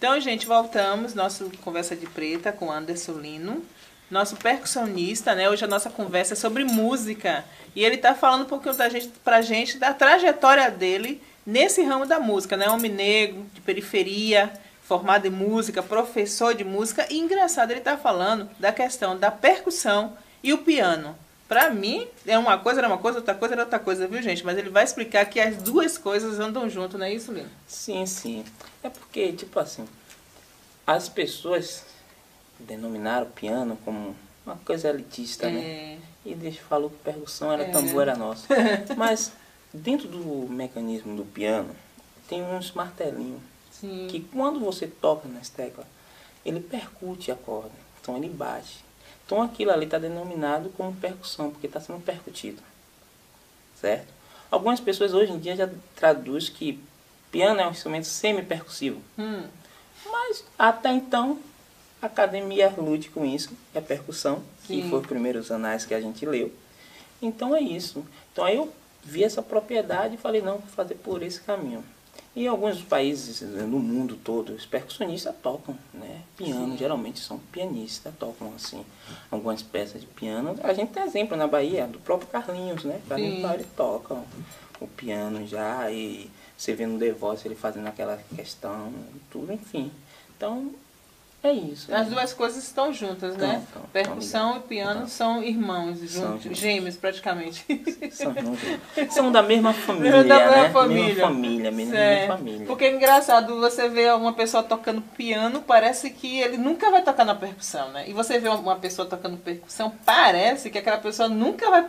Então, gente, voltamos. Nossa conversa de preta com Anderson Lino, nosso percussionista, né? Hoje a nossa conversa é sobre música. E ele está falando um pouquinho pra gente da trajetória dele nesse ramo da música, né? Homem negro, de periferia, formado em música, professor de música. E engraçado, ele está falando da questão da percussão e o piano. Pra mim, é uma coisa, era uma coisa, outra coisa era outra coisa, viu, gente? Mas ele vai explicar que as duas coisas andam junto, não é isso, Lino? Sim, sim. É porque, tipo assim, as pessoas denominaram o piano como uma coisa elitista, né? E falou que percussão era tambor, era nosso. Mas dentro do mecanismo do piano, tem uns martelinhos. Sim. Que quando você toca nas teclas, ele percute a corda. Então ele bate. Então aquilo ali está denominado como percussão, porque está sendo percutido. Certo? Algumas pessoas hoje em dia já traduzem que piano é um instrumento semi-percussivo. Mas até então a academia lude com isso, que é a percussão, que foi os primeiros anais que a gente leu. Então é isso. Então aí eu vi essa propriedade e falei, não, vou fazer por esse caminho. E em alguns países no mundo todo, os percussionistas tocam, né? Piano, geralmente são pianistas, tocam assim, algumas peças de piano. A gente tem exemplo na Bahia, do próprio Carlinhos, né? Carlinhos ele toca o piano já, e você vê no The Voice ele fazendo aquela questão, tudo, enfim. Então, é isso. As duas coisas estão juntas, né? Percussão e piano são irmãos, juntos, gêmeos praticamente. São da mesma família, da mesma né? família. Mesma família. Porque é engraçado, você vê uma pessoa tocando piano, parece que ele nunca vai tocar na percussão, né? E você vê uma pessoa tocando percussão, parece que aquela pessoa nunca vai...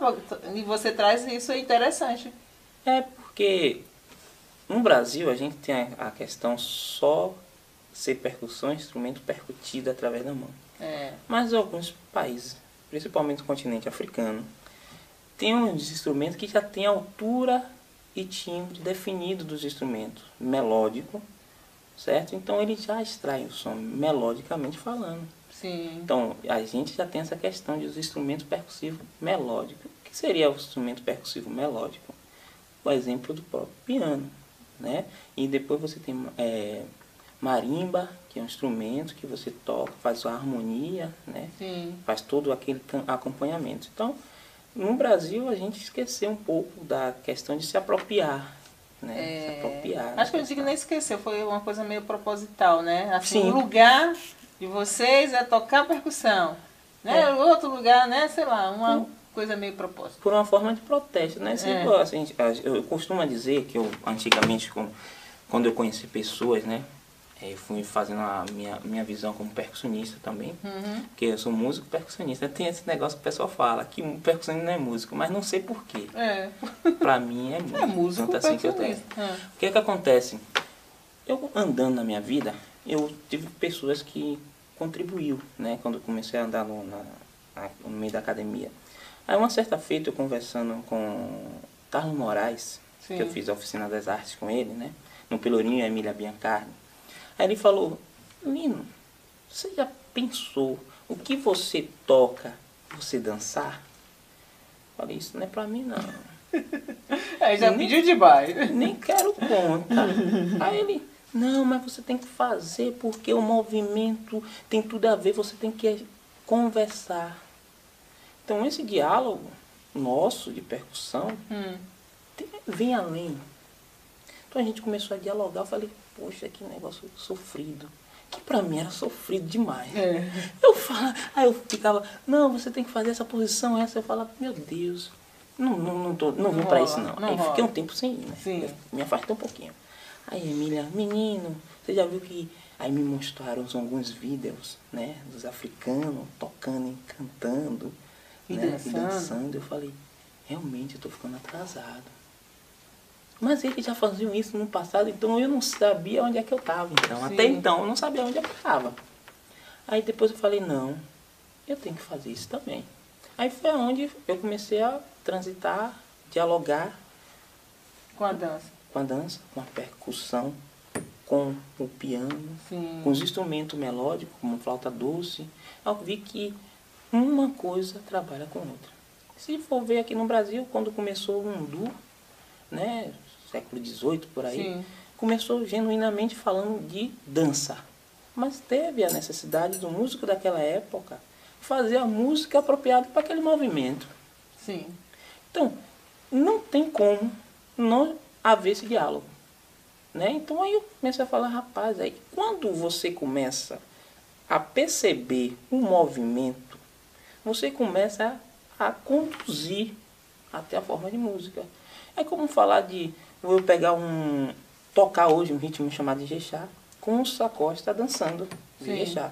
E você traz isso, é interessante. É porque no Brasil a gente tem a questão só ser percussão, instrumento percutido através da mão. Mas alguns países, principalmente no continente africano, tem uns instrumentos que já tem altura e timbre definido dos instrumentos, melódico, certo? Então ele já extrai o som melodicamente falando. Sim. Então a gente já tem essa questão dos instrumentos percussivos melódicos. O que seria o instrumento percussivo melódico? O exemplo do próprio piano, né? E depois você tem marimba, que é um instrumento que você toca, faz a harmonia, né? Sim. Faz todo aquele acompanhamento. Então, no Brasil, a gente esqueceu um pouco da questão de se apropriar, né? Se apropriar. Acho que eu digo nem esqueceu, foi uma coisa meio proposital, né? Assim, Sim. o lugar de vocês é tocar percussão, né? O outro lugar, né? Sei lá, uma coisa meio proposta. Por uma forma de protesto, né? Eu costumo dizer que eu, antigamente, quando eu conheci pessoas, né? Eu fui fazendo a minha visão como percussionista também, porque eu sou músico percussionista. Tem esse negócio que o pessoal fala, que o percussionista não é músico, mas não sei porquê. Pra mim é músico. É músico tanto assim que eu tenho. O que acontece? Eu andando na minha vida, eu tive pessoas que contribuíram, né? Quando eu comecei a andar no meio da academia. Aí uma certa feita eu conversando com Carlos Moraes, que eu fiz a oficina das artes com ele, né? No Pelourinho e Emília Biancardi. Aí ele falou, Lino, você já pensou o que você toca, você dançar? Falei, isso não é pra mim não. Aí já pediu demais. Nem quero conta. Aí ele, não, mas você tem que fazer porque o movimento tem tudo a ver, você tem que conversar. Então esse diálogo nosso de percussão vem além. Então a gente começou a dialogar, eu falei, poxa, que negócio sofrido. Que pra mim era sofrido demais. Aí eu ficava, não, você tem que fazer essa posição, essa. Eu falava, meu Deus, não vou pra isso não. Aí fiquei um tempo sem ir, né? Me afastei um pouquinho. Aí Emília, menino, você já viu que... Aí me mostraram alguns vídeos, né? Dos africanos tocando e cantando, e dançando. Eu falei, realmente eu tô ficando atrasado. Mas eles já faziam isso no passado, então eu não sabia onde é que eu estava. Então, até então, eu não sabia onde é que eu estava. Aí depois eu falei, não, eu tenho que fazer isso também. Aí foi onde eu comecei a transitar, dialogar com a dança. Com a percussão, com o piano, com os instrumentos melódicos, como flauta doce. Eu vi que uma coisa trabalha com outra. Se for ver aqui no Brasil, quando começou o Undu, né? Século XVIII, por aí, começou genuinamente falando de dança. Mas teve a necessidade do músico daquela época fazer a música apropriada para aquele movimento. Sim. Então, não tem como não haver esse diálogo. Né? Então aí eu comecei a falar, rapaz, aí quando você começa a perceber o movimento, você começa a conduzir até a forma de música. É como falar de, vou pegar tocar hoje um ritmo chamado de Ijexá, com o Sacosta dançando de Ijexá.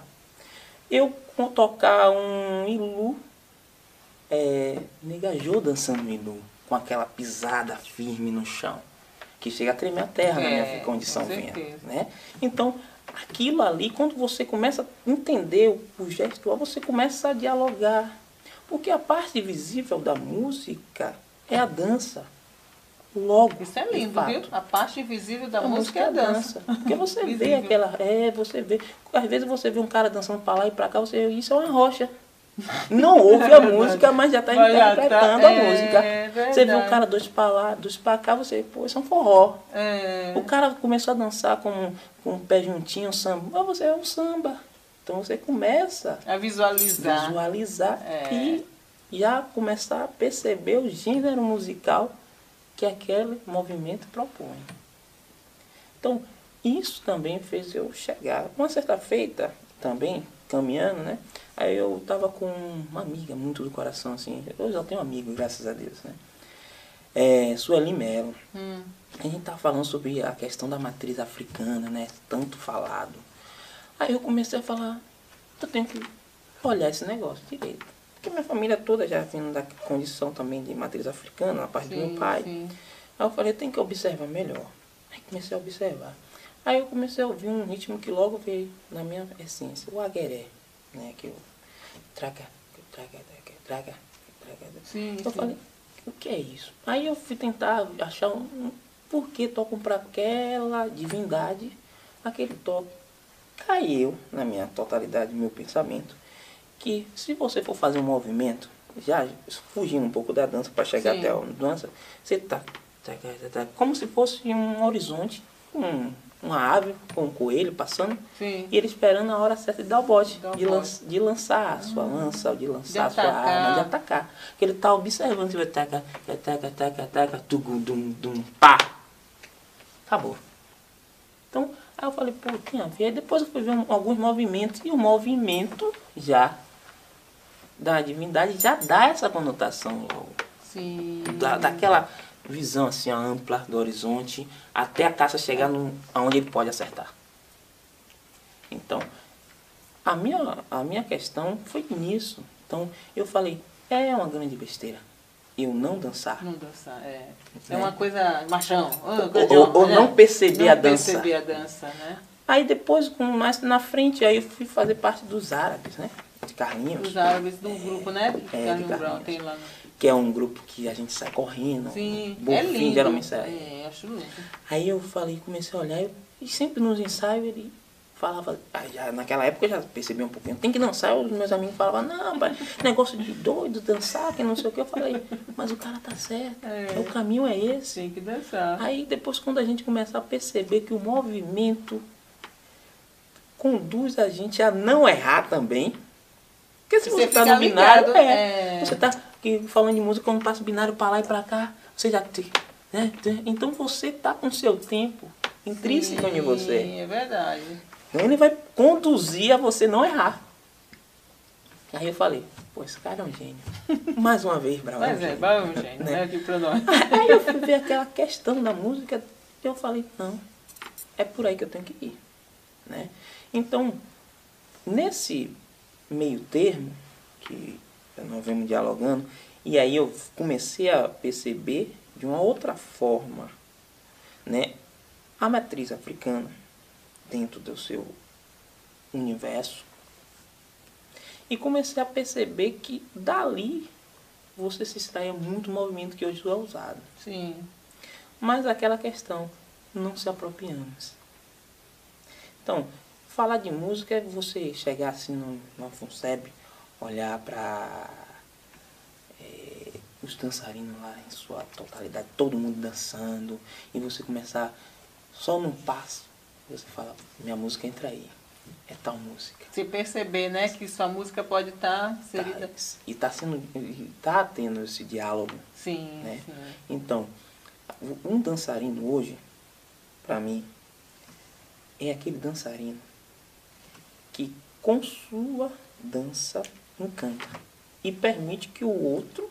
Eu tocar um Ilu, Negajô dançando um Ilu, com aquela pisada firme no chão, que chega a tremer a terra na minha condição vendo, né? Então, aquilo ali, quando você começa a entender o gestual, você começa a dialogar. Porque a parte visível da música é a dança. Logo, isso é lindo, viu? A parte visível da música é a dança. Porque você vê aquela... você vê... Às vezes você vê um cara dançando para lá e para cá, isso é uma rocha. Não ouve a música, mas já está interpretando a música. Você vê um cara dois para lá, dois para cá, você, pô, isso é um forró. O cara começou a dançar com o pé juntinho, um samba. Mas você é um samba. Então você começa a visualizar e já começar a perceber o gênero musical que aquele movimento propõe. Então, isso também fez eu chegar. Uma certa feita, também, caminhando, né? Aí eu estava com uma amiga muito do coração, assim. Eu já tenho um amigo, graças a Deus, né? Sueli Melo. A gente estava falando sobre a questão da matriz africana, né? Tanto falado. Aí eu comecei a falar, eu tenho que olhar esse negócio direito. Porque minha família toda já vindo da condição também de matriz africana, na parte do meu pai. Sim. Aí eu falei, eu tenho que observar melhor. Aí comecei a observar. Aí eu comecei a ouvir um ritmo que logo veio na minha essência, o agueré, né? Que eu traga. Eu falei, o que é isso? Aí eu fui tentar achar por que tocam para aquela divindade aquele toque. Caiu na minha totalidade, meu pensamento, que se você for fazer um movimento, já fugindo um pouco da dança para chegar até a dança, você tá como se fosse um horizonte, uma ave com um coelho passando, e ele esperando a hora certa de dar o bote, de lançar a sua lança, de lançar a sua arma, de atacar. Que ele está observando, você vai taca, dum, pá. Acabou. Então, aí eu falei, pô, tem a ver. Aí depois eu fui ver alguns movimentos, e o movimento já da divindade já dá essa conotação logo. Sim. Daquela visão assim ampla do horizonte até a caça chegar aonde ele pode acertar. Então, a minha questão foi nisso. Então, eu falei, é uma grande besteira eu não dançar. Não dançar, é uma coisa machão. Ou não perceber a dança. Não perceber a dança, né? Aí depois, mais na frente, aí eu fui fazer parte dos árabes, né? De Carlinhos. Os árabes do grupo, né? Carlinhos Brown tem lá no... Que é um grupo que a gente sai correndo. Sim, lindo. Geralmente sai. Acho lindo. Aí eu falei, comecei a olhar, e sempre nos ensaios ele falava, já, naquela época eu já percebi um pouquinho, tem que dançar, os meus amigos falavam, não, pai, negócio de doido, dançar, que não sei o que. Eu falei, mas o cara tá certo, o caminho é esse. Tem que dançar. Aí depois, quando a gente começa a perceber que o movimento conduz a gente a não errar também, porque se você tá no binário, você tá falando de música, quando passa o binário para lá e para cá, você já... Né? Então você tá com o seu tempo intrínseco em você. Sim, é verdade. Então ele vai conduzir a você não errar. Aí eu falei, pô, esse cara é um gênio. Mais uma vez, Brown. Mas Brown é um gênio, né? Aqui pra nós. Aí eu fui ver aquela questão da música e eu falei, não, é por aí que eu tenho que ir. Né? Então, nesse meio termo, que nós vemos dialogando, e aí eu comecei a perceber de uma outra forma, né, a matriz africana dentro do seu universo, e comecei a perceber que dali você se extraia muito movimento que hoje é usado. Sim. Mas aquela questão, não se apropriamos. Então, falar de música é você chegar assim no FUNSEB, olhar para os dançarinos lá em sua totalidade, todo mundo dançando, e você começar só num passo, você fala, minha música entra aí. é tal música. Se perceber, né, que sua música pode estar inserida. Tá tendo esse diálogo. Sim, né? sim. Então, um dançarino hoje, para mim, é aquele dançarino que com sua dança encanta e permite que o outro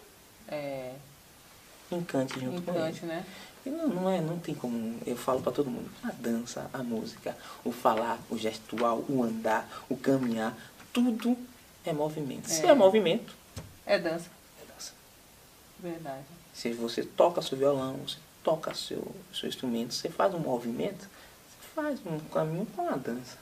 encante junto com ele. Né? E não tem como, eu falo para todo mundo, a dança, a música, o falar, o gestual, o andar, o caminhar, tudo é movimento. Se é movimento, é dança. É dança. Verdade. Se você toca seu violão, você toca seu instrumento, você faz um movimento, você faz um caminho com a dança.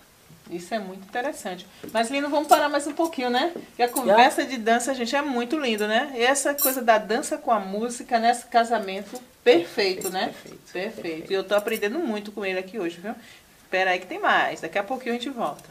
Isso é muito interessante. Mas, Lino, vamos parar mais um pouquinho, né? Porque a conversa de dança, gente, é muito lindo, né? E essa coisa da dança com a música nesse casamento, perfeito, né? Perfeito. E eu tô aprendendo muito com ele aqui hoje, viu? Espera aí que tem mais. Daqui a pouquinho a gente volta.